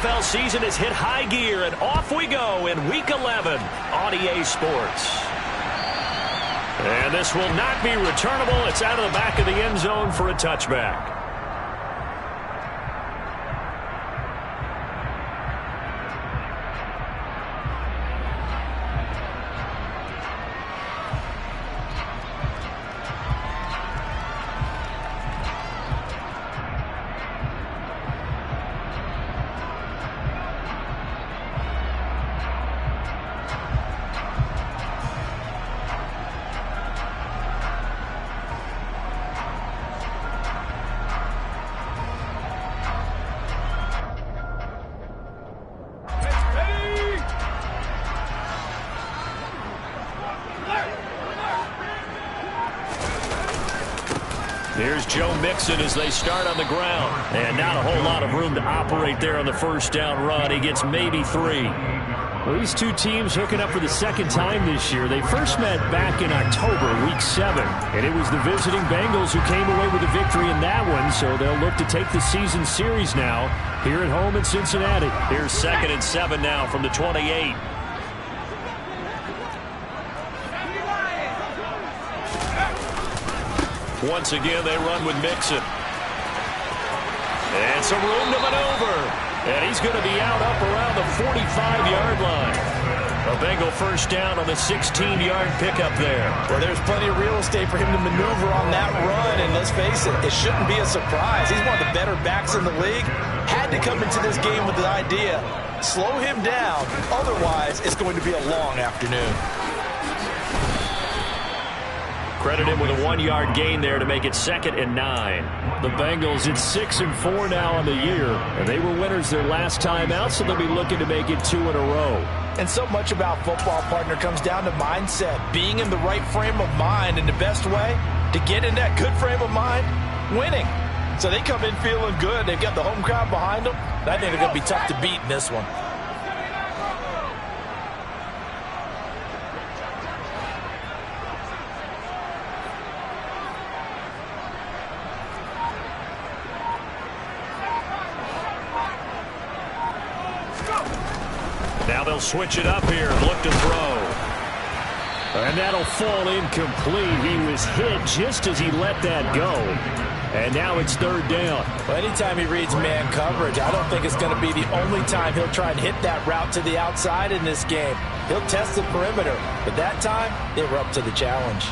NFL season has hit high gear, and off we go in Week 11 on EA Sports. And this will not be returnable. It's out of the back of the end zone for a touchback. Here's Joe Mixon as they start on the ground. And not a whole lot of room to operate there on the first down run. He gets maybe 3. Well, these two teams hooking up for the second time this year. They first met back in October, Week 7. And it was the visiting Bengals who came away with a victory in that one. So they'll look to take the season series now here at home in Cincinnati. Here's 2nd and 7 now from the 28. Once again, they run with Mixon. And some room to maneuver. And he's going to be out up around the 45-yard line. A Bengal first down on the 16-yard pickup there. Well, there's plenty of real estate for him to maneuver on that run. And let's face it, it shouldn't be a surprise. He's one of the better backs in the league. Had to come into this game with the idea, slow him down. Otherwise, it's going to be a long afternoon. Credit him with a 1-yard gain there to make it 2nd and 9. The Bengals at 6-4 now on the year, and they were winners their last time out, so they'll be looking to make it 2 in a row. And so much about football, partner, comes down to mindset, being in the right frame of mind, and the best way to get in that good frame of mind, winning. So they come in feeling good. They've got the home crowd behind them. I think they're going to be tough to beat in this one. Now they'll switch it up here and look to throw. And that'll fall incomplete. He was hit just as he let that go. And now it's 3rd down. Well, anytime he reads man coverage, I don't think it's going to be the only time he'll try and hit that route to the outside in this game. He'll test the perimeter, but that time, they were up to the challenge.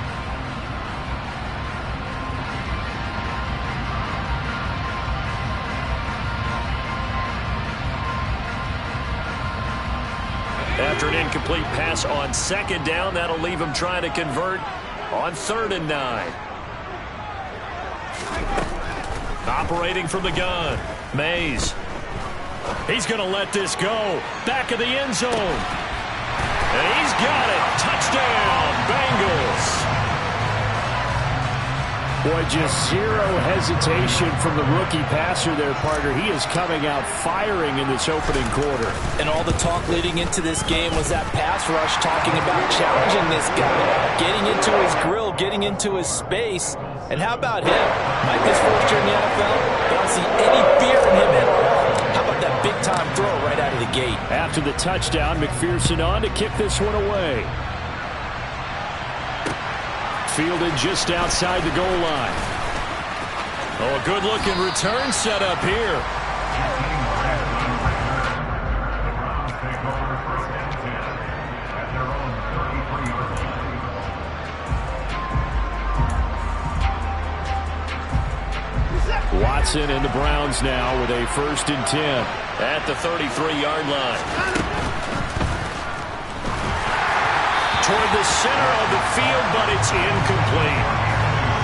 After an incomplete pass on 2nd down, that'll leave him trying to convert on 3rd and 9. Operating from the gun, Mays. He's going to let this go. Back of the end zone. And he's got it. Touchdown, Bengals. Boy, just zero hesitation from the rookie passer there, partner. He is coming out firing in this opening quarter. And all the talk leading into this game was that pass rush, talking about challenging this guy, getting into his grill, getting into his space. And how about him? Mike, his first year in the NFL, don't see any fear in him at all. How about that big-time throw right out of the gate? After the touchdown, McPherson on to kick this one away. Fielded just outside the goal line. Oh, a good-looking return set up here. Watson and the Browns now with a 1st and 10. At the 33-yard line. Toward the center of the field, but it's incomplete.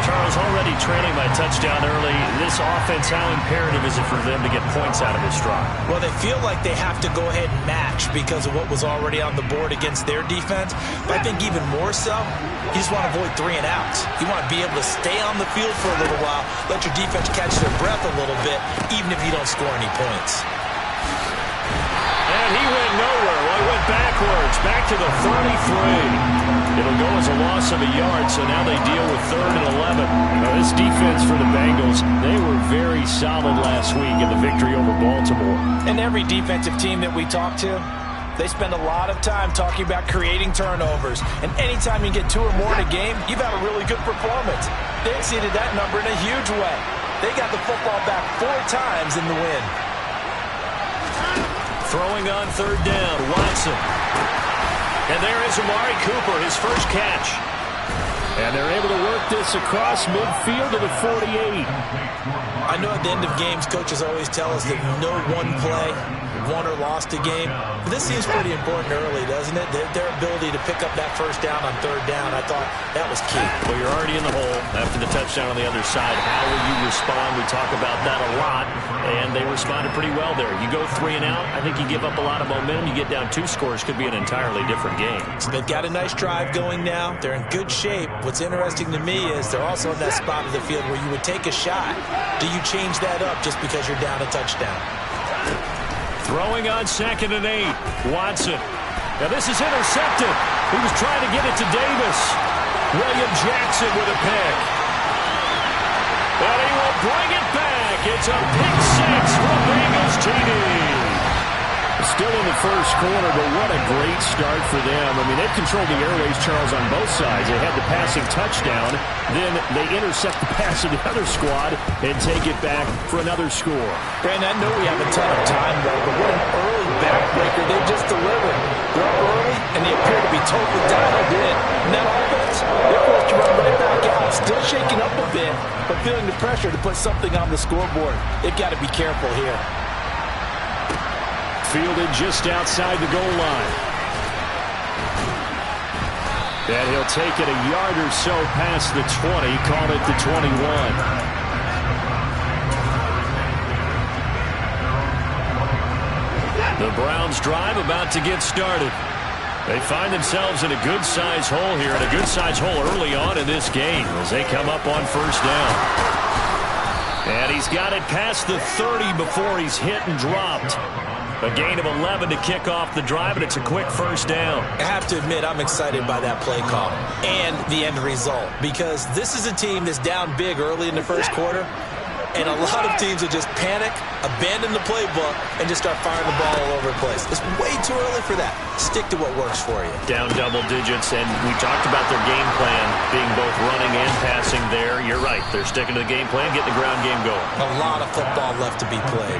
Charles, already trailing by touchdown early. This offense, how imperative is it for them to get points out of this drive? Well, they feel like they have to go ahead and match because of what was already on the board against their defense. But I think even more so, you just want to avoid 3 and outs. You want to be able to stay on the field for a little while, let your defense catch their breath a little bit, even if you don't score any points. And he went nowhere. Well, he went backwards, back to the 33. It'll go as a loss of a yard, so now they deal with 3rd and 11. Now, this defense for the Bengals, they were very solid last week in the victory over Baltimore. And every defensive team that we talk to, they spend a lot of time talking about creating turnovers. And anytime you get 2 or more in a game, you've had a really good performance. They exceeded that number in a huge way. They got the football back 4 times in the win. Throwing on 3rd down, Watson. And there is Amari Cooper, his first catch. And they're able to work this across midfield to the 48. I know at the end of games, coaches always tell us that no one play won or lost a game. But this seems pretty important early, doesn't it? Their ability to pick up that first down on 3rd down, I thought that was key. Well, you're already in the hole after the touchdown on the other side. How will you respond? We talk about that a lot, and they responded pretty well there. You go 3 and out, I think you give up a lot of momentum. You get down 2 scores, could be an entirely different game. So they've got a nice drive going now. They're in good shape. What's interesting to me is they're also in that spot of the field where you would take a shot. Do you change that up just because you're down a touchdown? Throwing on 2nd and 8. Watson. Now this is intercepted. He was trying to get it to Davis. William Jackson with a pick. And he will bring it back. It's a pick 6 for Bengals TD. Still in the first quarter, but what a great start for them. I mean, they've controlled the airways, Charles, on both sides. They had the passing touchdown. Then they intercept the pass of the other squad and take it back for another score. Brandon, I know we have a ton of time, though, but what an early backbreaker they just delivered. They're up early, and they appear to be totally dialed in. And that offense, they're forced to run right back out, still shaking up a bit, but feeling the pressure to put something on the scoreboard. They've got to be careful here. Fielded just outside the goal line. And he'll take it a yard or so past the 20, call it the 21. The Browns drive about to get started. They find themselves in a good-sized hole here, and a good-sized hole early on in this game as they come up on 1st down. And he's got it past the 30 before he's hit and dropped. A gain of 11 to kick off the drive, and it's a quick 1st down. I have to admit, I'm excited by that play call and the end result, because this is a team that's down big early in the first quarter, and a lot of teams will just panic, abandon the playbook, and just start firing the ball all over the place. It's way too early for that. Stick to what works for you. Down double digits, and we talked about their game plan being both running and passing there. You're right. They're sticking to the game plan, getting the ground game going. A lot of football left to be played.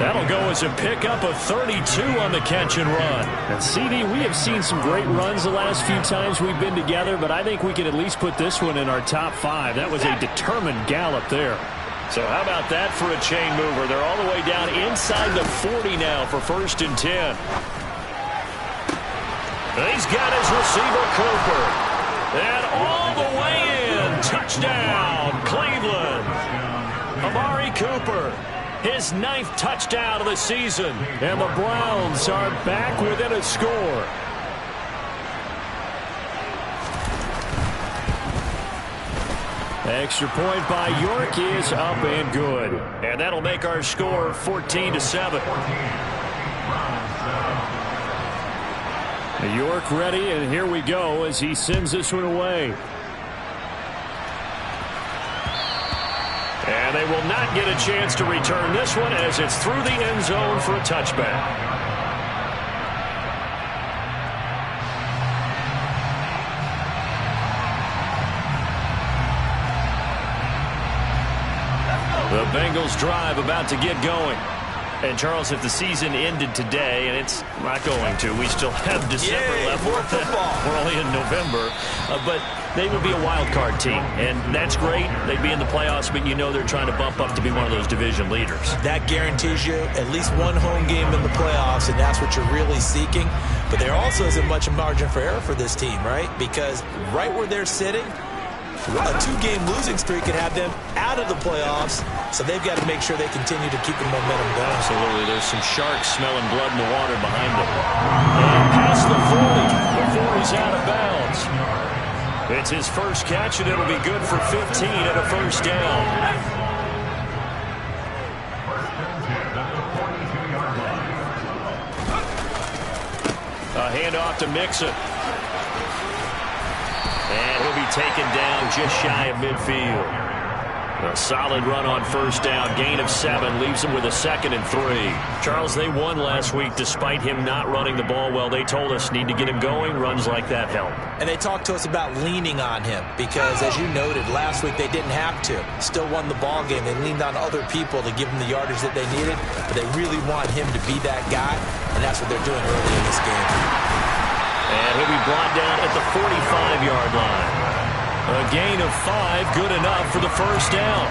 That'll go as a pickup of 32 on the catch and run. And CD, we have seen some great runs the last few times we've been together, but I think we can at least put this one in our top 5. That was a determined gallop there. So how about that for a chain mover? They're all the way down inside the 40 now for 1st and 10. He's got his receiver, Cooper. And all the way in. Touchdown, Cleveland. Amari Cooper, his 9th touchdown of the season. And the Browns are back within a score. Extra point by York is up and good. And that'll make our score 14-7. York ready, and here we go as he sends this one away. And they will not get a chance to return this one as it's through the end zone for a touchback. The Bengals drive about to get going. And, Charles, if the season ended today, and it's not going to, we still have December left. More football. We're only in November. But they would be a wild card team, and that's great. They'd be in the playoffs, but you know they're trying to bump up to be one of those division leaders. That guarantees you at least one home game in the playoffs, and that's what you're really seeking. But there also isn't much margin for error for this team, right? Because right where they're sitting, a 2-game losing streak could have them out of the playoffs, so they've got to make sure they continue to keep the momentum going. Absolutely. There's some sharks smelling blood in the water behind them. And past the 40 before he's out of bounds. It's his first catch, and it'll be good for 15 at a 1st down. handoff to Mixon. And he'll be taken down just shy of midfield. A solid run on first down. Gain of 7 leaves him with a 2nd and 3. Charles, they won last week despite him not running the ball well. They told us need to get him going. Runs like that help. And they talked to us about leaning on him because, as you noted, last week they didn't have to. Still won the ball game. They leaned on other people to give them the yardage that they needed, but they really want him to be that guy, and that's what they're doing early in this game. And he'll be brought down at the 45-yard line. A gain of 5, good enough for the first down.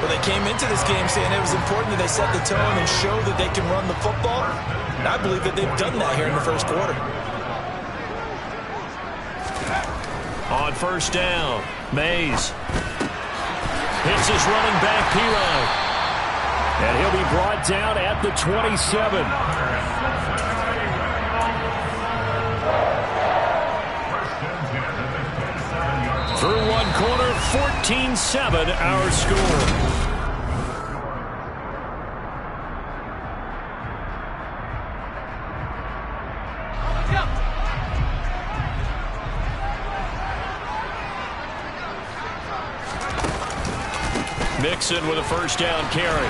Well, they came into this game saying it was important that they set the tone and show that they can run the football. And I believe that they've done that here in the first quarter. On first down, Mays hits his running back, Pirine. And he'll be brought down at the 27. Through one quarter, 14-7 our score. Mixon with a first down carry.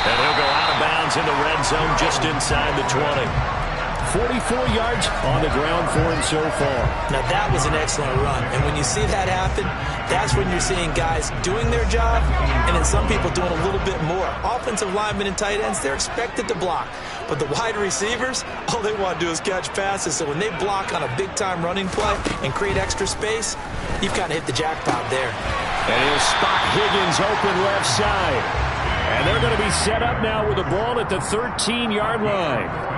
And he'll go out of bounds in the red zone just inside the 20. 44 yards on the ground for him so far. Now, that was an excellent run. And when you see that happen, that's when you're seeing guys doing their job and then some people doing a little bit more. Offensive linemen and tight ends, they're expected to block. But the wide receivers, all they want to do is catch passes. So when they block on a big-time running play and create extra space, you've kind of hit the jackpot there. And he'll spot Higgins open left side. And they're going to be set up now with the ball at the 13-yard line.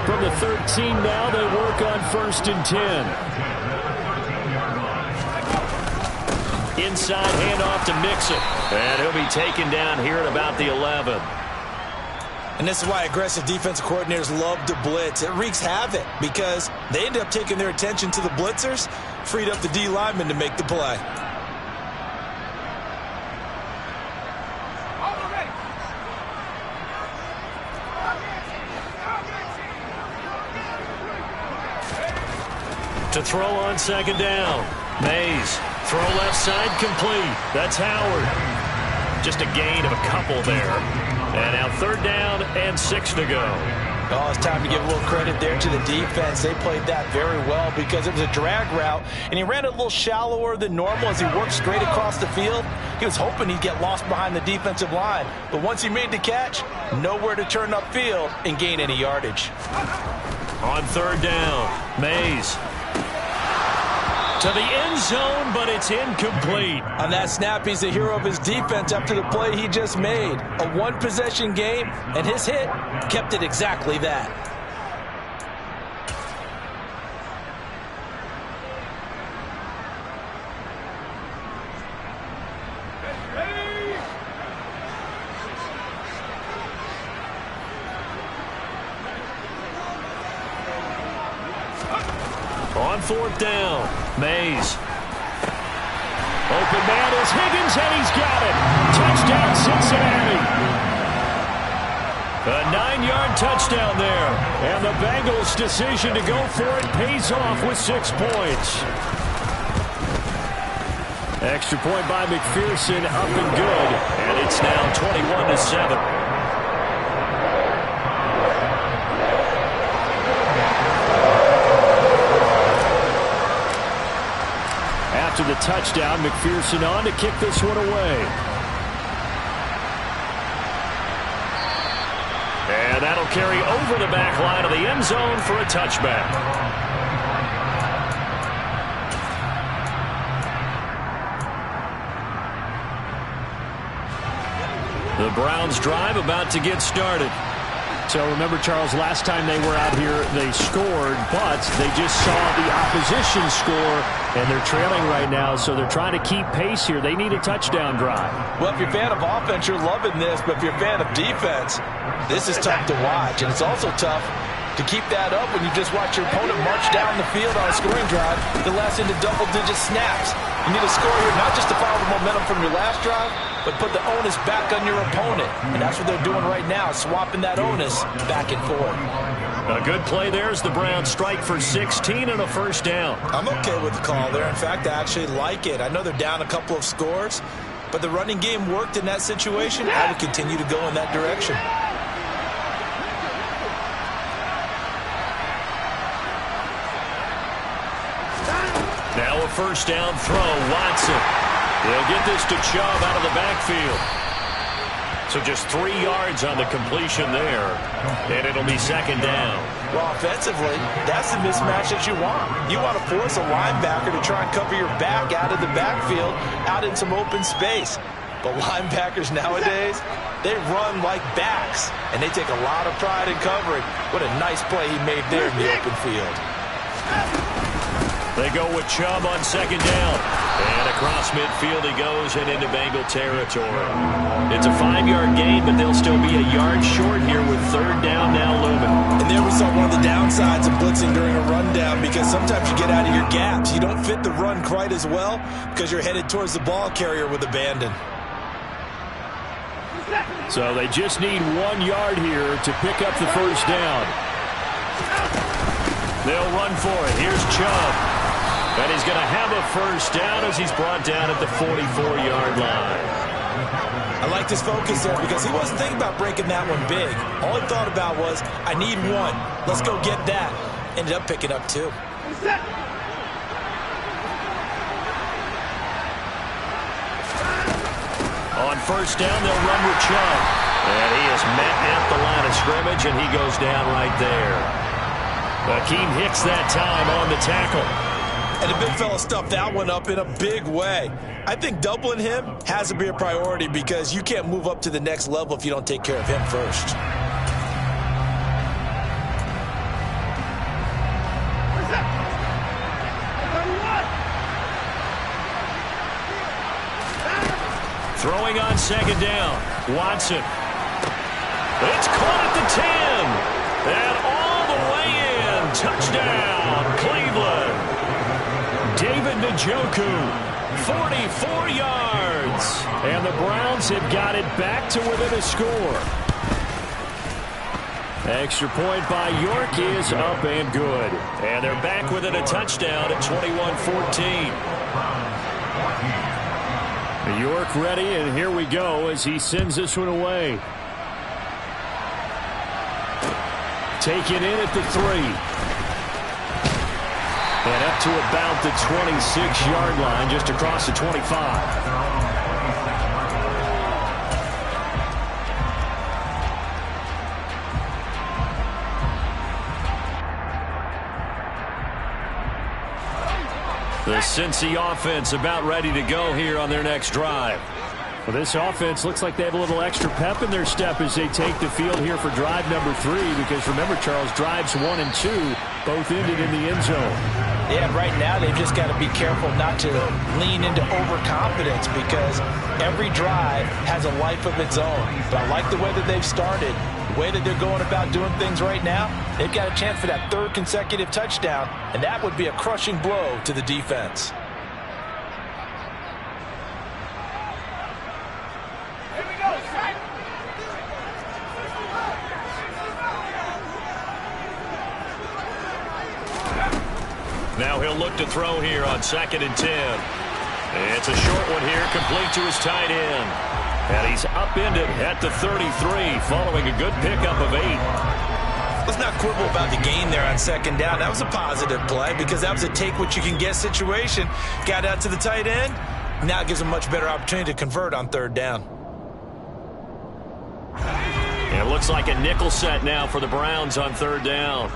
From the 13 now, they work on 1st and 10. Inside handoff to Mixon. And he'll be taken down here at about the 11. And this is why aggressive defensive coordinators love to blitz. It wreaks havoc because they end up taking their attention to the blitzers, freed up the D lineman to make the play. To throw on second down. Mays. Throw left side complete. That's Howard. Just a gain of a couple there. And now 3rd down and 6 to go. Oh, it's time to give a little credit there to the defense. They played that very well because it was a drag route, and he ran it a little shallower than normal as he worked straight across the field. He was hoping he'd get lost behind the defensive line. But once he made the catch, nowhere to turn upfield and gain any yardage. On 3rd down, Mays. To the end zone, but it's incomplete. On that snap, he's the hero of his defense after the play he just made. A one-possession game, and his hit kept it exactly that. On 4th down, Mays. Open man is Higgins, and he's got it. Touchdown, Cincinnati. A 9-yard touchdown there. And the Bengals' decision to go for it pays off with 6 points. Extra point by McPherson, up and good. And it's now 21-7. After the touchdown, McPherson on to kick this one away. And that'll carry over the back line of the end zone for a touchback. The Browns drive about to get started. So remember, Charles, last time they were out here, they scored, but they just saw the opposition score, and they're trailing right now, so they're trying to keep pace here. They need a touchdown drive. Well, if you're a fan of offense, you're loving this, but if you're a fan of defense, this is tough to watch, and it's also tough To keep that up when you just watch your opponent march down the field on a scoring drive, the last into double-digit snaps. You need to score here not just to follow the momentum from your last drive, but put the onus back on your opponent. And that's what they're doing right now, swapping that onus back and forth. A good play there as the Browns strike for 16 and a first down. I'm okay with the call there. In fact, I actually like it. I know they're down a couple of scores, but the running game worked in that situation. I would continue to go in that direction. Now a first down throw, Watson. They'll get this to Chubb out of the backfield. So just 3 yards on the completion there, and it'll be second down. Well, offensively, that's the mismatch that you want. You want to force a linebacker to try and cover your back out of the backfield, out in some open space. But linebackers nowadays, they run like backs, and they take a lot of pride in covering. What a nice play he made there in the open field. They go with Chubb on second down. And across midfield he goes and into Bengal territory. It's a 5-yard gain, but they'll still be a yard short here with third down now looming. And there we saw one of the downsides of blitzing during a rundown, because sometimes you get out of your gaps. You don't fit the run quite as well because you're headed towards the ball carrier with abandon. So they just need 1 yard here to pick up the first down. They'll run for it. Here's Chubb. And he's going to have a first down as he's brought down at the 44-yard line. I like his focus there because he wasn't thinking about breaking that one big. All he thought about was, I need 1. Let's go get that. Ended up picking up 2. On first down, they'll run with Chubb. And he is met at the line of scrimmage, and he goes down right there. Akeem Hicks that time on the tackle. And the big fella stuffed that one up in a big way. I think doubling him has to be a priority because you can't move up to the next level if you don't take care of him first. Throwing on second down, Watson. It's caught at the 10. And all the way in. Touchdown, Cleveland. David Njoku, 44 yards. And the Browns have got it back to within a score. Extra point by York is up and good. And they're back within a touchdown at 21-14. York ready, and here we go as he sends this one away. Taken in at the 3. And up to about the 26-yard line, just across the 25. The Cincy offense about ready to go here on their next drive. Well, this offense looks like they have a little extra pep in their step as they take the field here for drive number 3, because remember, Charles, drives 1 and 2 both ended in the end zone. Yeah, right now they've just got to be careful not to lean into overconfidence because every drive has a life of its own. But I like the way that they've started, the way that they're going about doing things right now. They've got a chance for that 3rd consecutive touchdown, and that would be a crushing blow to the defense. Now he'll look to throw here on 2nd and 10. It's a short one here, complete to his tight end. And he's upended at the 33, following a good pickup of 8. Let's not quibble about the gain there on 2nd down. That was a positive play because that was a take-what-you-can-get situation. Got out to the tight end. Now it gives him a much better opportunity to convert on 3rd down. And it looks like a nickel set now for the Browns on 3rd down.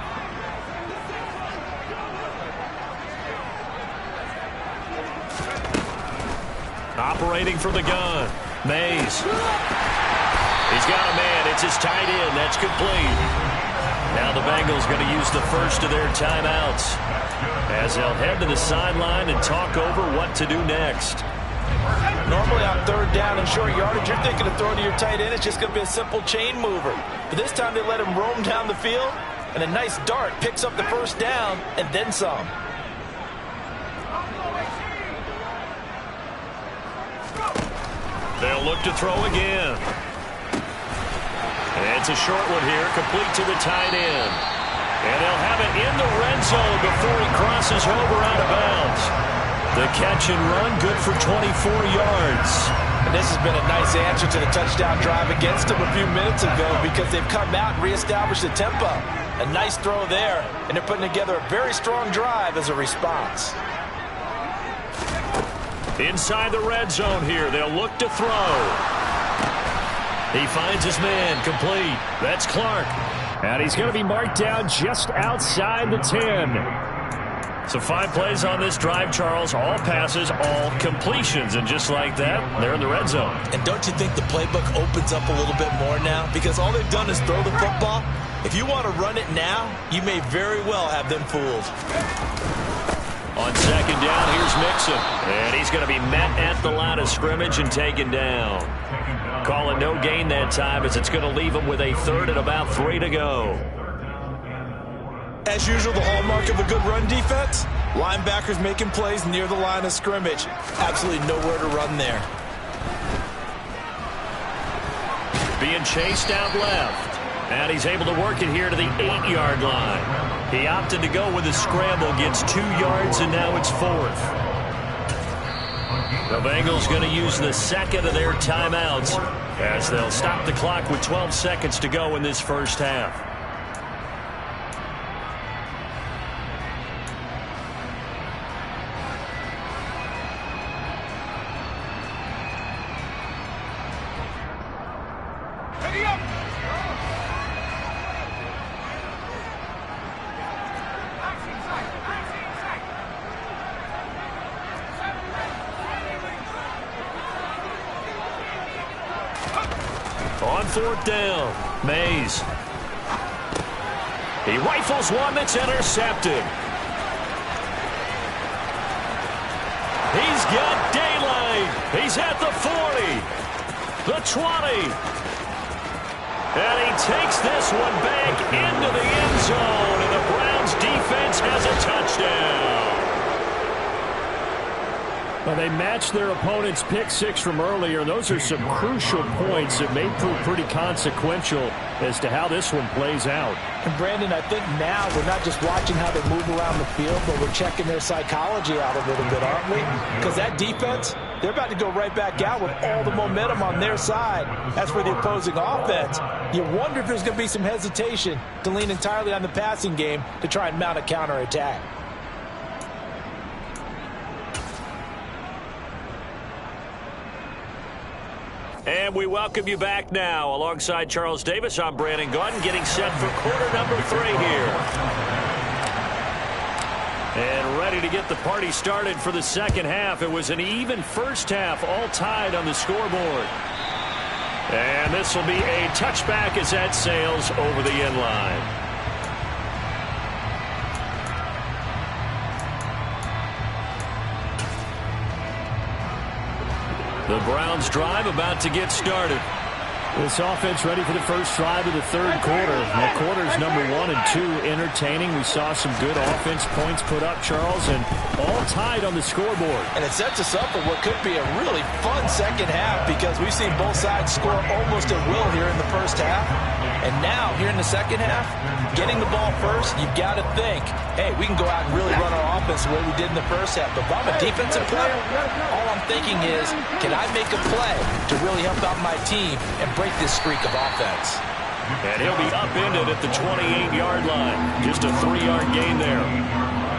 Operating from the gun, Mays. He's got a man. It's his tight end. That's complete. Now the Bengals going to use the first of their timeouts as they'll head to the sideline and talk over what to do next. Normally on 3rd down and short yardage, you're thinking of throwing to your tight end. It's just going to be a simple chain mover. But this time they let him roam down the field, and a nice dart picks up the first down and then some. They'll look to throw again. And it's a short one here, complete to the tight end. And they'll have it in the red zone before he crosses over out of bounds. The catch and run, good for 24 yards. And this has been a nice answer to the touchdown drive against them a few minutes ago because they've come out and reestablished the tempo. A nice throw there, and they're putting together a very strong drive as a response. Inside the red zone here, they'll look to throw. He finds his man, complete. That's Clark. And he's going to be marked down just outside the 10. So 5 plays on this drive, Charles. All passes, all completions. And just like that, they're in the red zone. And don't you think the playbook opens up a little bit more now? Because all they've done is throw the football. If you want to run it now, you may very well have them fooled. On second down, here's Mixon. And he's going to be met at the line of scrimmage and taken down. Calling no gain that time as it's going to leave him with a third and about 3 to go. As usual, the hallmark of a good run defense, linebackers making plays near the line of scrimmage. Absolutely nowhere to run there. Being chased out left. And he's able to work it here to the 8-yard line. He opted to go with a scramble, gets 2 yards, and now it's 4th. The Bengals going to use the second of their timeouts as they'll stop the clock with 12 seconds to go in this first half. On 4th down, Mays. He rifles one that's intercepted. He's got daylight. He's at the 40, the 20. And he takes this one back into the end zone, and the Browns defense has a touchdown. Well, they matched their opponent's pick 6 from earlier. Those are some crucial points that may prove pretty consequential as to how this one plays out. And, Brandon, I think now we're not just watching how they move around the field, but we're checking their psychology out a little bit, aren't we? Because that defense, they're about to go right back out with all the momentum on their side. As for the opposing offense, you wonder if there's going to be some hesitation to lean entirely on the passing game to try and mount a counterattack. And we welcome you back now. Alongside Charles Davis, I'm Brandon Gaudin, getting set for quarter number 3 here. And ready to get the party started for the second half. It was an even first half, all tied on the scoreboard. And this will be a touchback as that sails over the end line. The Browns drive about to get started. This offense ready for the first drive of the third quarter. Now, quarters number 1 and 2 entertaining. We saw some good offense points put up, Charles, and all tied on the scoreboard. And it sets us up for what could be a really fun second half because we've seen both sides score almost at will here in the first half. And now, here in the second half, getting the ball first, you've got to think, hey, we can go out and really run our offense the way we did in the first half. But if I'm a defensive player, all I'm thinking is, can I make a play to really help out my team and break this streak of offense? And he'll be upended at the 28-yard line. Just a 3-yard gain there.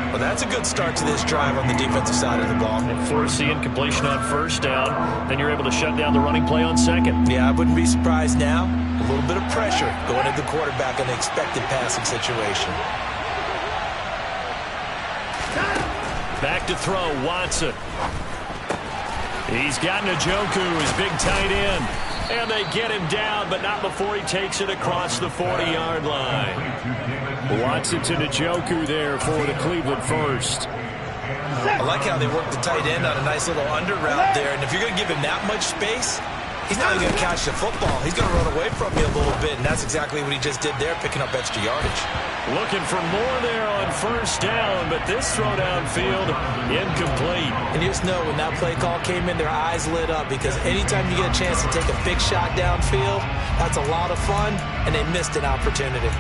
Well, that's a good start to this drive on the defensive side of the ball. And force the incompletion on first down. Then you're able to shut down the running play on second. Yeah, I wouldn't be surprised now. A little bit of pressure going at the quarterback in the expected passing situation. Back to throw, Watson. He's got Njoku, his big tight end. And they get him down, but not before he takes it across the 40-yard line. Watson to Njoku there for the Cleveland first. I like how they work the tight end on a nice little under route there. And if you're going to give him that much space, He's not even going to catch the football. He's going to run away from you a little bit, and that's exactly what he just did there, picking up extra yardage. Looking for more there on first down, but this throw downfield incomplete. And you just know when that play call came in, their eyes lit up, because anytime you get a chance to take a big shot downfield, that's a lot of fun, and they missed an opportunity.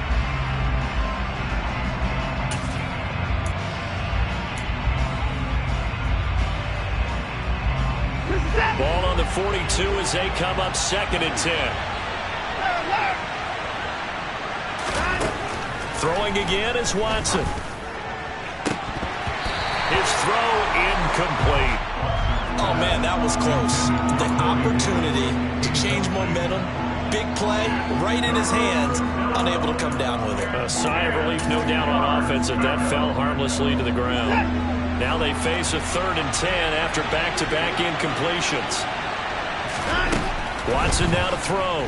Ball on the 42 as they come up 2nd and 10. Throwing again is Watson. His throw incomplete. Oh, man, that was close. The opportunity to change momentum, big play, right in his hands, unable to come down with it. A sigh of relief, no doubt, on offense that that fell harmlessly to the ground. Now they face a 3rd and 10 after back-to-back incompletions. Watson now to throw.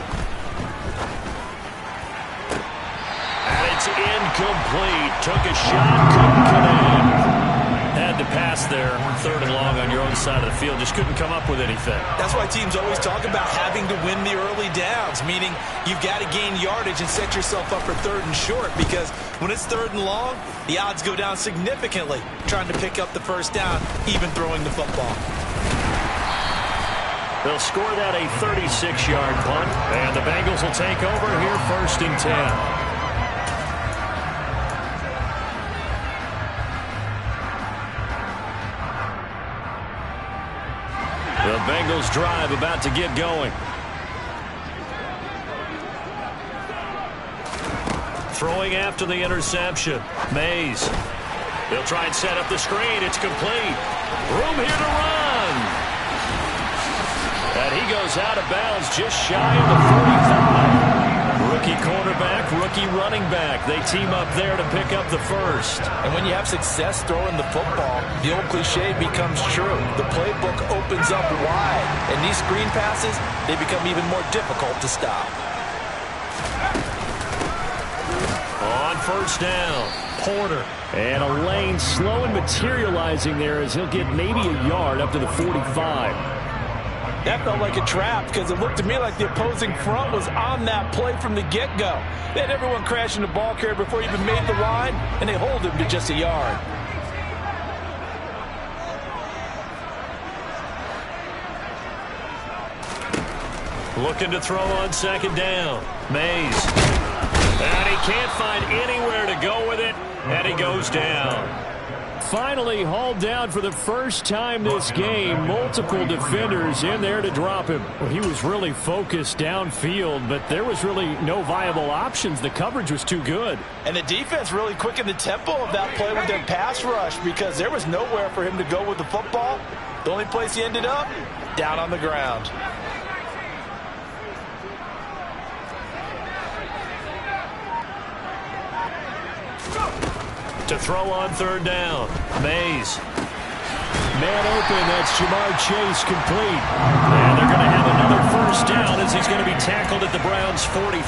And it's incomplete. Took a shot, couldn't connect. Had to pass there, 3rd and long on your own side of the field. Just couldn't come up with anything. That's why teams always talk about having to win the early downs, meaning you've got to gain yardage and set yourself up for 3rd and short, because when it's 3rd and long, the odds go down significantly trying to pick up the first down, even throwing the football. They'll score that a 36-yard punt, and the Bengals will take over here 1st and 10. The Bengals drive about to get going. Throwing after the interception. Mays. They'll try and set up the screen. It's complete. Room here to run. And he goes out of bounds just shy of the 45. Rookie quarterback, rookie running back. They team up there to pick up the first. And when you have success throwing the football, the old cliche becomes true. The playbook opens up wide, and these screen passes, they become even more difficult to stop. On first down, Porter. And a lane slow and materializing there as he'll get maybe a yard up to the 45. That felt like a trap, because it looked to me like the opposing front was on that play from the get-go. They had everyone crashing the ball carrier before he even made the line, and they hold him to just a yard. Looking to throw on 2nd down. Mays. And he can't find anywhere to go with it, and he goes down. Finally hauled down for the first time this game. Multiple defenders in there to drop him. Well, he was really focused downfield, but there was really no viable options. The coverage was too good. And the defense really quickened the tempo of that play with their pass rush, because there was nowhere for him to go with the football. The only place he ended up, down on the ground. To throw on 3rd down. Mays. Man open, that's Ja'Marr Chase complete. And they're going to have another first down as he's going to be tackled at the Browns' 43.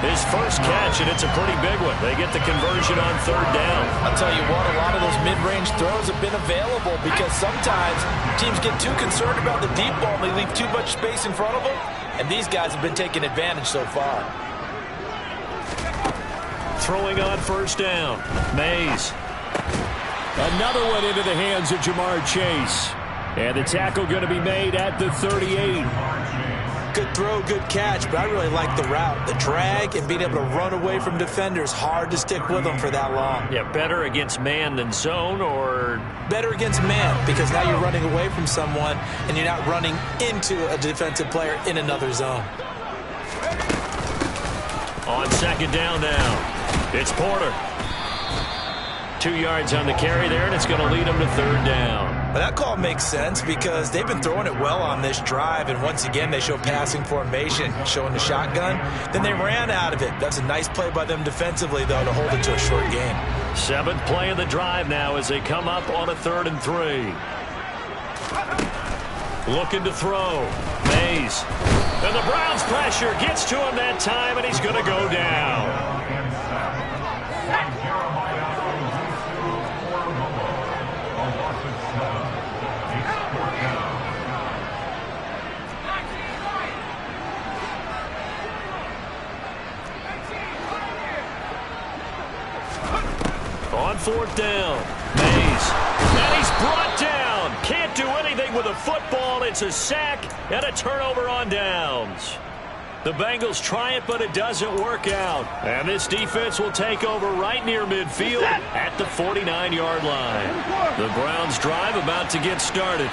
His first catch, and it's a pretty big one. They get the conversion on 3rd down. I'll tell you what, a lot of those mid-range throws have been available, because sometimes teams get too concerned about the deep ball and they leave too much space in front of them, and these guys have been taking advantage so far. Throwing on first down. Mays. Another one into the hands of Ja'Marr Chase. And the tackle going to be made at the 38. Good throw, good catch, but I really like the route. The drag and being able to run away from defenders. Hard to stick with them for that long. Yeah, better against man than zone, or? Better against man, because now you're running away from someone and you're not running into a defensive player in another zone. On 2nd down now. It's Porter. 2 yards on the carry there, and it's going to lead him to 3rd down. Well, that call makes sense, because they've been throwing it well on this drive, and once again they show passing formation, showing the shotgun. Then they ran out of it. That's a nice play by them defensively, though, to hold it to a short game. 7th play of the drive now as they come up on a 3rd and 3. Looking to throw. Mays. And the Browns pressure gets to him that time, and he's going to go down. 4th down. Mays. And he's brought down. Can't do anything with a football. It's a sack and a turnover on downs. The Bengals try it, but it doesn't work out. And this defense will take over right near midfield at the 49-yard line. The Browns drive about to get started.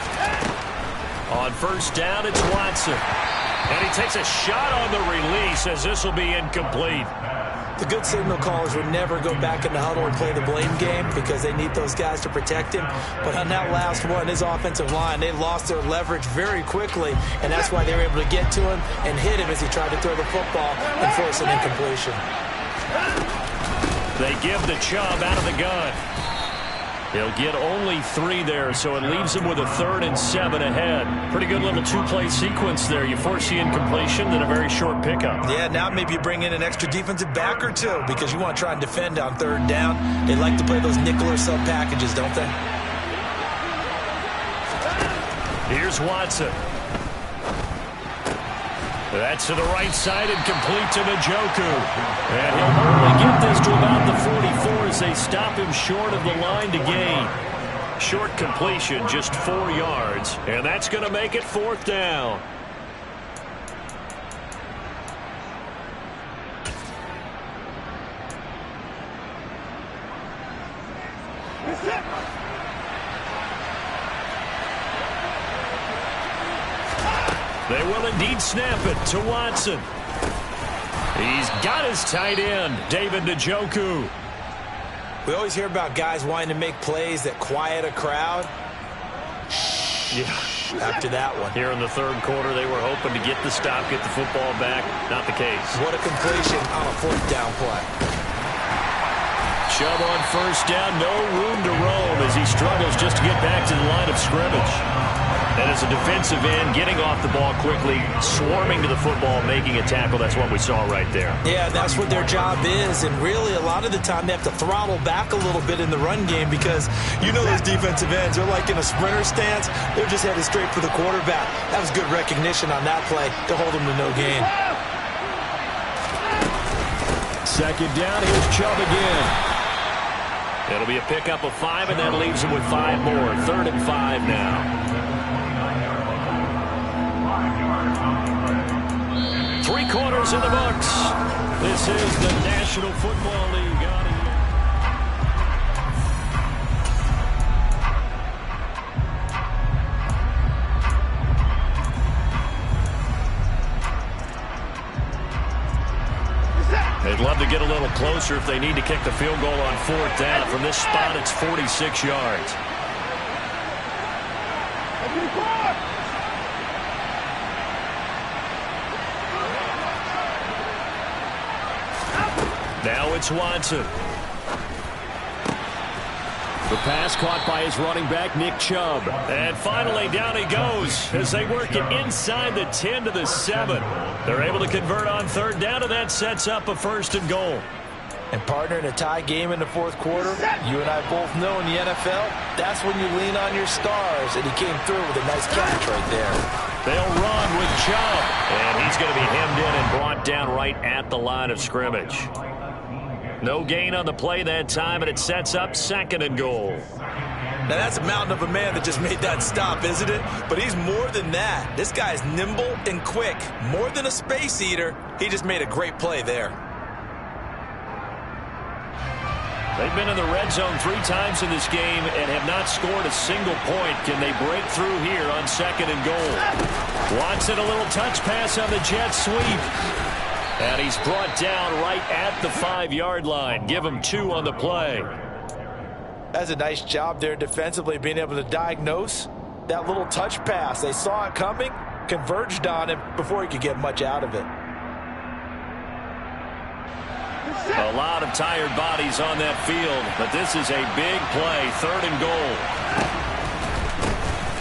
On 1st down, it's Watson. And he takes a shot on the release as this will be incomplete. The good signal callers would never go back in the huddle and play the blame game because they need those guys to protect him. But on that last one, his offensive line, they lost their leverage very quickly, and that's why they were able to get to him and hit him as he tried to throw the football and force an incompletion. They give the Chubb out of the gun. He'll get only 3 there, so it leaves him with a 3rd and 7 ahead. Pretty good little 2-play sequence there. You force the incompletion, then a very short pickup. Yeah, now maybe you bring in an extra defensive back or two because you want to try and defend on 3rd down. They like to play those nickel or sub packages, don't they? Here's Watson. That's to the right side and complete to Njoku. And he'll only get this to about the 44 as they stop him short of the line to gain. Short completion, just 4 yards. And that's going to make it 4th down. They will indeed snap it to Watson. He's got his tight end, David Njoku. We always hear about guys wanting to make plays that quiet a crowd. Yeah. After that one. Here in the 3rd quarter, they were hoping to get the stop, get the football back. Not the case. What a completion on a 4th down play. Chubb on 1st down, no room to roam as he struggles just to get back to the line of scrimmage. And as a defensive end, getting off the ball quickly, swarming to the football, making a tackle, that's what we saw right there. Yeah, that's what their job is. And really, a lot of the time, they have to throttle back a little bit in the run game because you know those defensive ends, they're like in a sprinter stance. They're just headed straight for the quarterback. That was good recognition on that play to hold them to no gain. 2nd down, here's Chubb again. It'll be a pickup of 5, and that leaves him with 5 more. 3rd and 5 now. 3 quarters in the books. This is the National Football League. They'd love to get a little closer if they need to kick the field goal on 4th down. From this spot, it's 46 yards. Now it's Watson. The pass caught by his running back, Nick Chubb. And finally, down he goes as they work it inside the 10 to the 7. They're able to convert on 3rd down, and that sets up a 1st and goal. And, partner, in a tie game in the 4th quarter, you and I both know in the NFL, that's when you lean on your stars, and he came through with a nice catch right there. They'll run with Chubb, and he's going to be hemmed in and brought down right at the line of scrimmage. No gain on the play that time, and it sets up 2nd and goal. Now, that's a mountain of a man that just made that stop, isn't it? But he's more than that. This guy's nimble and quick. More than a space eater, he just made a great play there. They've been in the red zone 3 times in this game and have not scored a single point. Can they break through here on 2nd and goal? Watson, a little touch pass on the jet sweep. And he's brought down right at the 5-yard line. Give him 2 on the play. That's a nice job there defensively, being able to diagnose that little touch pass. They saw it coming, converged on him before he could get much out of it. A lot of tired bodies on that field, but this is a big play. 3rd and goal.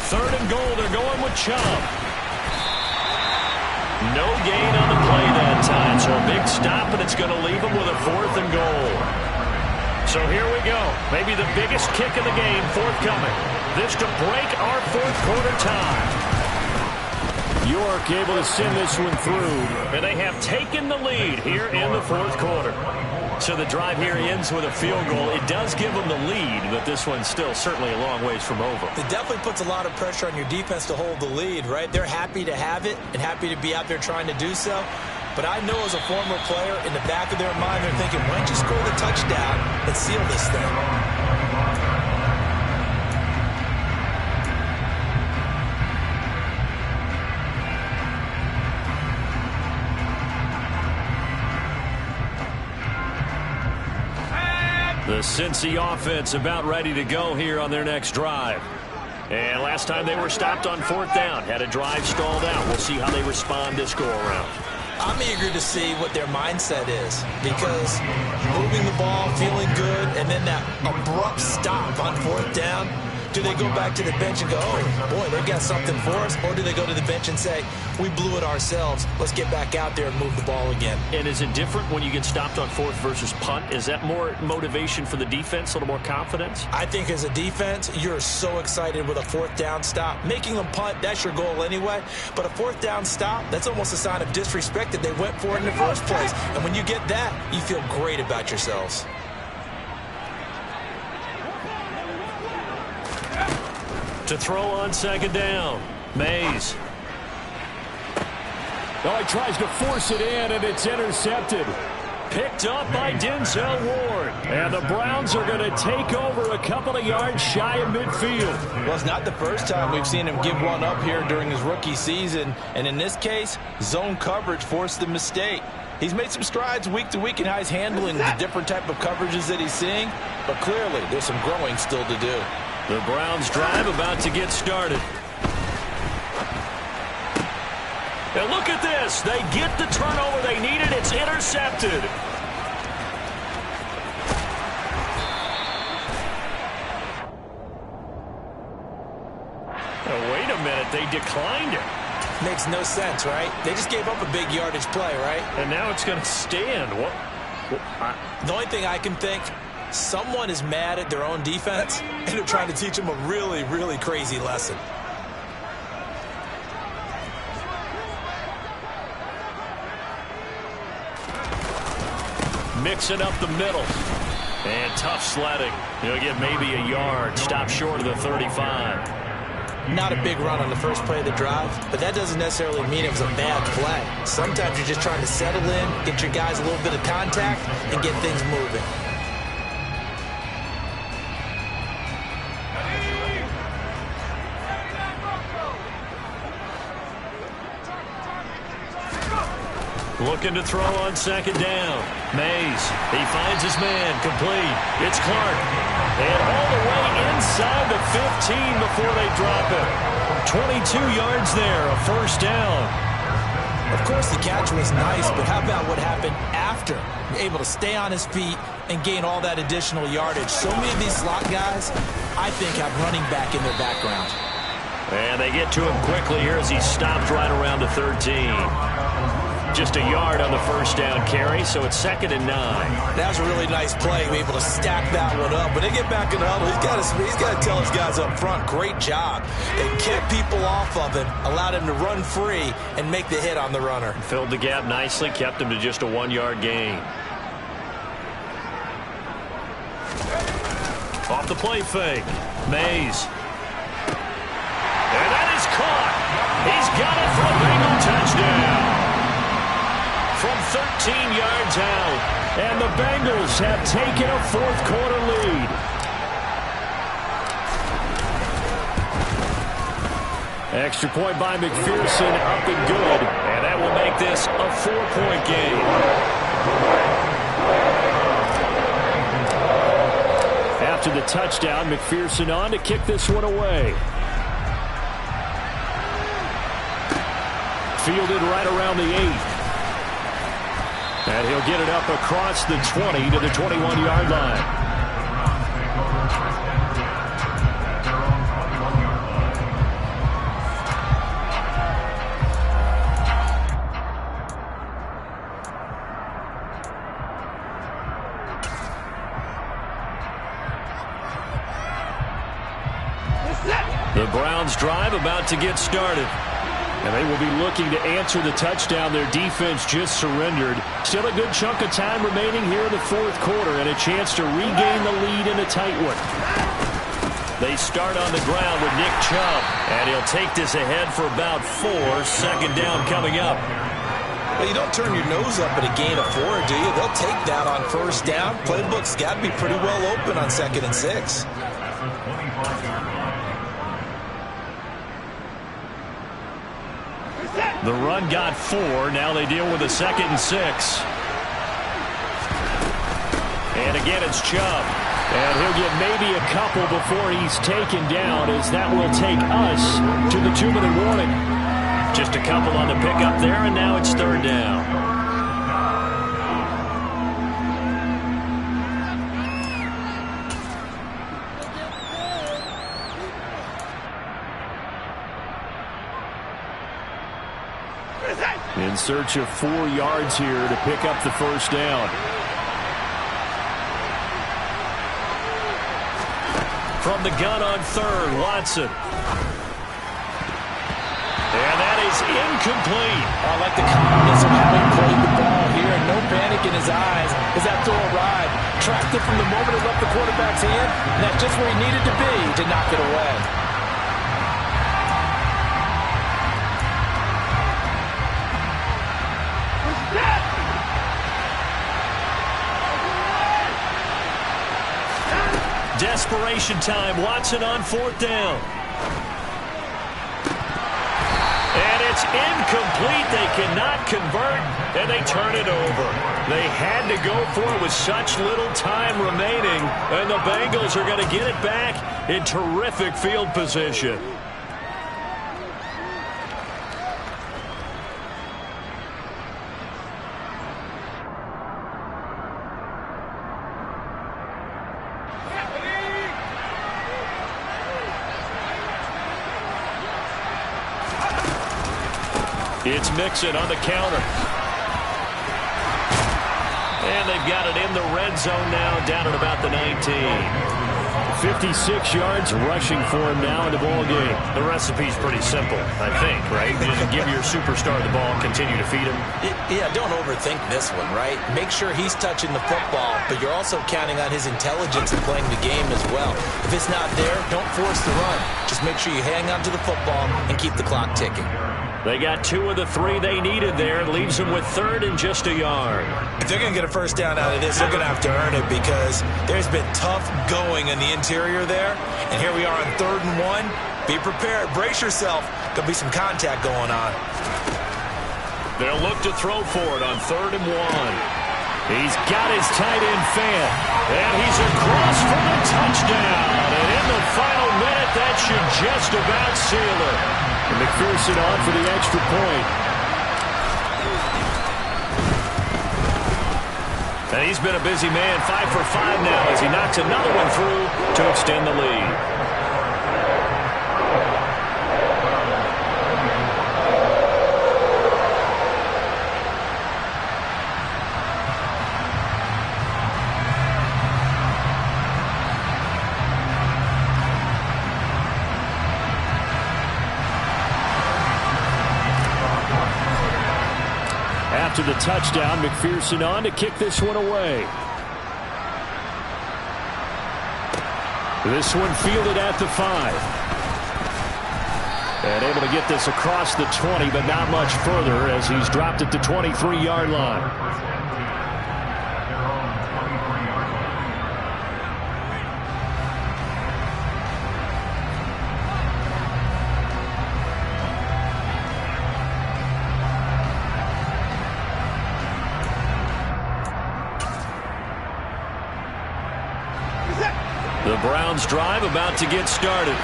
3rd and goal, they're going with Chubb. No gain on the play that time, so a big stop, and it's going to leave him with a 4th and goal. So here we go. Maybe the biggest kick of the game forthcoming. This to break our 4th quarter tie. York able to send this one through. And they have taken the lead here in the 4th quarter. So the drive here ends with a field goal. It does give them the lead, but this one's still certainly a long ways from over. It definitely puts a lot of pressure on your defense to hold the lead, right? They're happy to have it and happy to be out there trying to do so. But I know as a former player, in the back of their mind, they're thinking, why don't you score the touchdown and seal this thing? The Cincy offense about ready to go here on their next drive. And last time they were stopped on 4th down, had a drive stalled out. We'll see how they respond this go-around. I'm eager to see what their mindset is, because moving the ball, feeling good, and then that abrupt stop on 4th down, do they go back to the bench and go, oh, boy, they've got something for us? Or do they go to the bench and say, we blew it ourselves, let's get back out there and move the ball again? And is it different when you get stopped on 4th versus punt? Is that more motivation for the defense, a little more confidence? I think as a defense, you're so excited with a 4th down stop. Making them punt, that's your goal anyway. But a 4th down stop, that's almost a sign of disrespect that they went for it in the first place. And when you get that, you feel great about yourselves. To throw on 2nd down, Mays. Oh, he tries to force it in, and it's intercepted. Picked up by Denzel Ward. And the Browns are going to take over a couple of yards shy of midfield. Well, it's not the first time we've seen him give one up here during his rookie season. And in this case, zone coverage forced the mistake. He's made some strides week to week in how he's handling the different type of coverages that he's seeing. But clearly, there's some growing still to do. The Browns drive about to get started. And look at this. They get the turnover they needed. It's intercepted. Oh, wait a minute. They declined it. Makes no sense, right? They just gave up a big yardage play, right? And now it's going to stand. What? The only thing I can think, someone is mad at their own defense, and they're trying to teach them a really, really crazy lesson. Mixing up the middle. And tough sledding. He'll get maybe a yard. Stop short of the 35. Not a big run on the first play of the drive, but that doesn't necessarily mean it was a bad play. Sometimes you're just trying to settle in, get your guys a little bit of contact, and get things moving. Looking to throw on 2nd down. Mays. He finds his man. Complete. It's Clark. And all the way inside the 15 before they drop it. 22 yards there. A 1st down. Of course, the catch was nice, but how about what happened after? Able to stay on his feet and gain all that additional yardage. So many of these slot guys, I think, have running back in their background. And they get to him quickly here as he stopped right around the 13. Just a yard on the 1st down carry, so it's 2nd and 9. That was a really nice play, be able to stack that one up. When they get back in the huddle, he's got to tell his guys up front, great job. They kept people off of him, allowed him to run free, and make the hit on the runner. Filled the gap nicely, kept him to just a 1-yard gain. Off the play fake, Mays. And that is caught. He's got it for a Bengal touchdown. From 13 yards out. And the Bengals have taken a 4th quarter lead. Extra point by McPherson, up and good. And that will make this a 4-point game. After the touchdown, McPherson on to kick this one away. Fielded right around the 8. And he'll get it up across the 20 to the 21-yard line. The Browns drive about to get started. And they will be looking to answer the touchdown their defense just surrendered. Still a good chunk of time remaining here in the fourth quarter and a chance to regain the lead in a tight one. They start on the ground with Nick Chubb, and he'll take this ahead for about 4. Second down coming up. Well, you don't turn your nose up at a gain of 4, do you? They'll take that on first down. Playbook's got to be pretty well open on 2nd and 6. The run got 4. Now they deal with a 2nd and 6. And again, it's Chubb. And he'll get maybe a couple before he's taken down, as that will take us to the 2-minute warning. Just a couple on the pickup there, and now it's 3rd down. In search of 4 yards here to pick up the first down. From the gun on 3rd, Watson. And that is incomplete. I like the calmness of how he played the ball here. No panic in his eyes as that throw arrived. Tracked it from the moment it left the quarterback's hand, and that's just where he needed to be to knock it away. Desperation time. Watson on 4th down. And it's incomplete. They cannot convert, and they turn it over. They had to go for it with such little time remaining, and the Bengals are going to get it back in terrific field position. It's Mixon on the counter. And they've got it in the red zone now, down at about the 19. 56 yards rushing for him now in the ball game. The recipe's pretty simple, I think, right? Just give your superstar the ball and continue to feed him. Yeah, don't overthink this one, right? Make sure he's touching the football, but you're also counting on his intelligence in playing the game as well. If it's not there, don't force the run. Just make sure you hang on to the football and keep the clock ticking. They got 2 of the 3 they needed there. It leaves them with 3rd and just a yard. If they're going to get a first down out of this, they're going to have to earn it, because there's been tough going in the interior there. And here we are on 3rd and 1. Be prepared. Brace yourself. There'll be some contact going on. They'll look to throw for it on 3rd and 1. He's got his tight end fan. And he's across for the touchdown. And in the final minute, that should just about seal it. And McPherson on for the extra point. And he's been a busy man, 5 for 5 now as he knocks another one through to extend the lead. After the touchdown, McPherson on to kick this one away. This one fielded at the 5. And able to get this across the 20, but not much further as he's dropped at the 23-yard line. The Browns drive about to get started.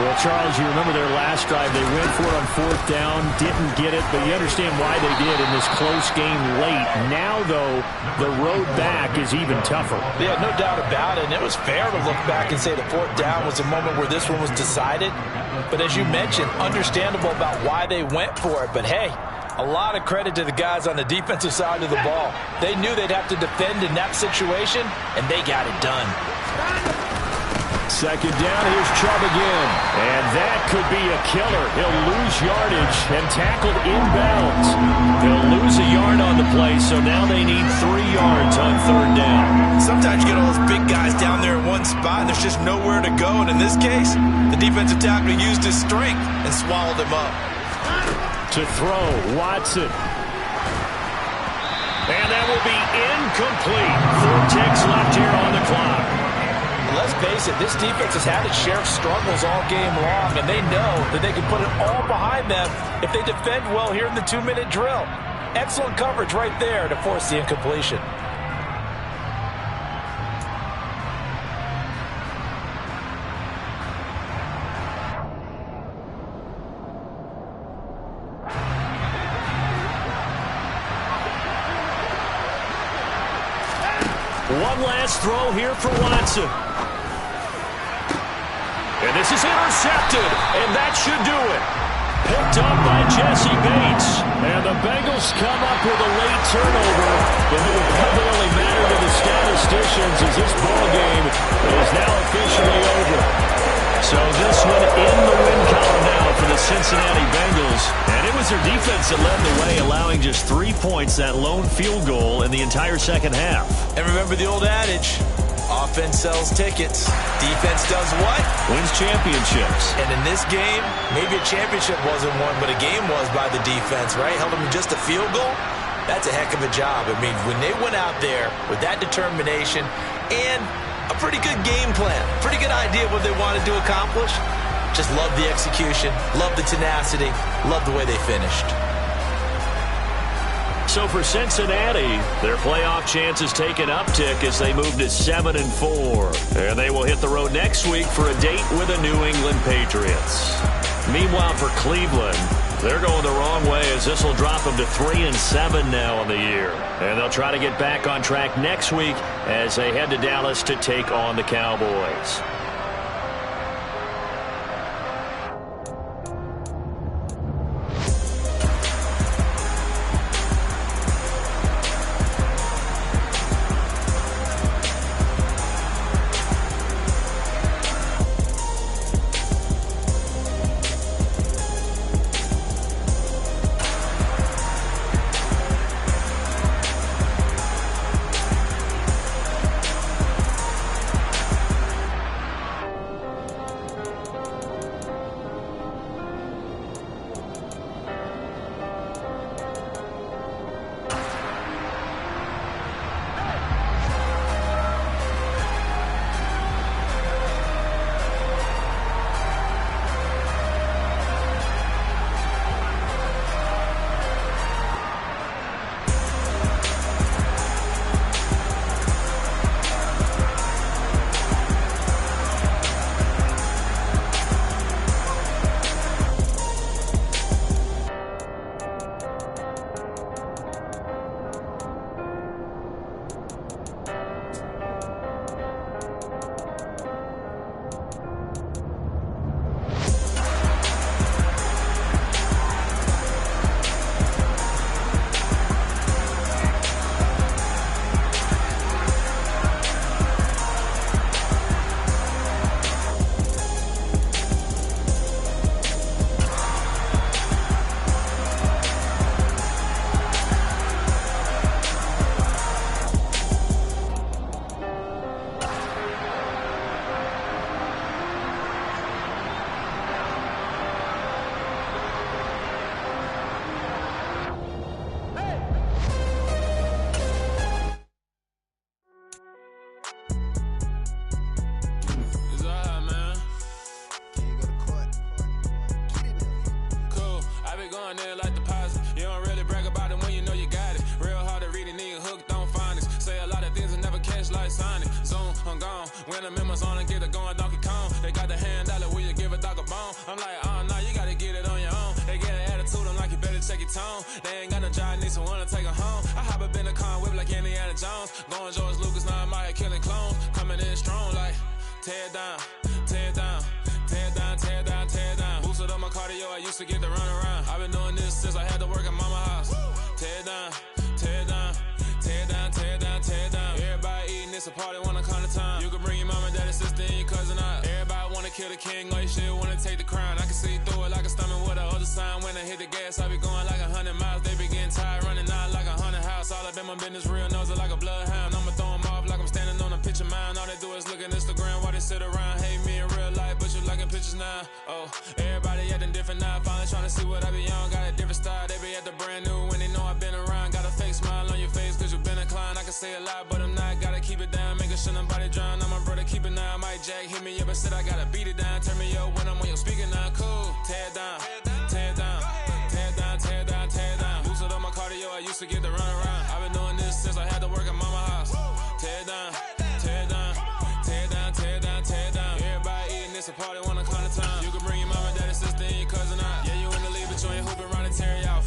Well, Charles, you remember their last drive. They went for it on 4th down, didn't get it, but you understand why they did in this close game late. Now, though, the road back is even tougher. Yeah, no doubt about it. And it was fair to look back and say the 4th down was the moment where this one was decided. But as you mentioned, understandable about why they went for it. But, hey, a lot of credit to the guys on the defensive side of the ball. They knew they'd have to defend in that situation, and they got it done. Second down, here's Chubb again. And that could be a killer. He'll lose yardage and tackled inbounds. He'll lose a yard on the play, so now they need 3 yards on third down. Sometimes you get all those big guys down there in one spot, and there's just nowhere to go. And in this case, the defensive tackle used his strength and swallowed him up. To throw, Watson. And that will be incomplete. 4 ticks left here on the clock. Let's face it, this defense has had its share of struggles all game long, and they know that they can put it all behind them if they defend well here in the 2-minute drill. Excellent coverage right there to force the incompletion. One last throw here for Watson. And this is intercepted, and that should do it. Picked up by Jesse Bates. And the Bengals come up with a late turnover, but it will probably only matter to the statisticians as this ball game is now officially over. So this one in the win column now for the Cincinnati Bengals. And it was their defense that led the way, allowing just 3 points, that lone field goal in the entire second half. And remember the old adage, offense sells tickets. Defense does what? Wins championships. And in this game, maybe a championship wasn't won, but a game was by the defense, right? Held them to just a field goal. That's a heck of a job. I mean, when they went out there with that determination and a pretty good game plan, pretty good idea of what they wanted to accomplish, just love the execution, love the tenacity, love the way they finished. So for Cincinnati, their playoff chances take an uptick as they move to 7-4. And they will hit the road next week for a date with the New England Patriots. Meanwhile, for Cleveland, they're going the wrong way as this will drop them to 3-7 now on the year. And they'll try to get back on track next week as they head to Dallas to take on the Cowboys. When the members on and get it going Donkey Kong. They got the hand dollar, will you give a dog a bone? I'm like, oh no, you gotta get it on your own. They get an attitude, I'm like, you better check your tone. They ain't got no job, need someone to take her home. I hop up in the car, whip like Indiana Jones. Going George Lucas, now I'm out here killing clones. Coming in strong like, tear down, tear down, tear down, tear down, tear down. Boosted up my cardio, I used to get to run around. I've been doing this since I had to work at mama house. Tear down, tear down, tear down, tear down, tear down. Everybody eating, it's a party, wanna come to time. You can bring your mama, daddy, sister, and your cousin out. king, or you shit wanna take the crown. I can see through it like a stomach with a other sign. When I hit the gas, I be going like 100 miles. They be getting tired, running out like a 100 house. All up in my business, real nose it like a bloodhound. I'ma throw them off like I'm standing on a picture mound. All they do is look at Instagram while they sit around. Hate me in real life, but you liking pictures now. Oh, everybody acting different now. Finally trying to see what I be on. Got a different style, they be at the brand new when they know I've been around. Got a fake smile on your face cause you been inclined. I can say a lot, but I'm not. Gotta keep it down, making sure nobody drown. I'm my brother, keep it now. Mike Jack hit me up and said I gotta beat it down. Turn me up when I'm on your speaker now. Cool, tear it down, tear it down, tear it down, tear it down, tear it down. Lose it on my cardio, I used to get to run around. I've been doing this since I had to work at mama house. Tear it down, tear it down, tear it down, tear it down, tear it down. Everybody eating this a party, wanna count of time. You can bring your mama, daddy, sister, and your cousin out. Yeah, you in the league, but you ain't hooping around and tear you out.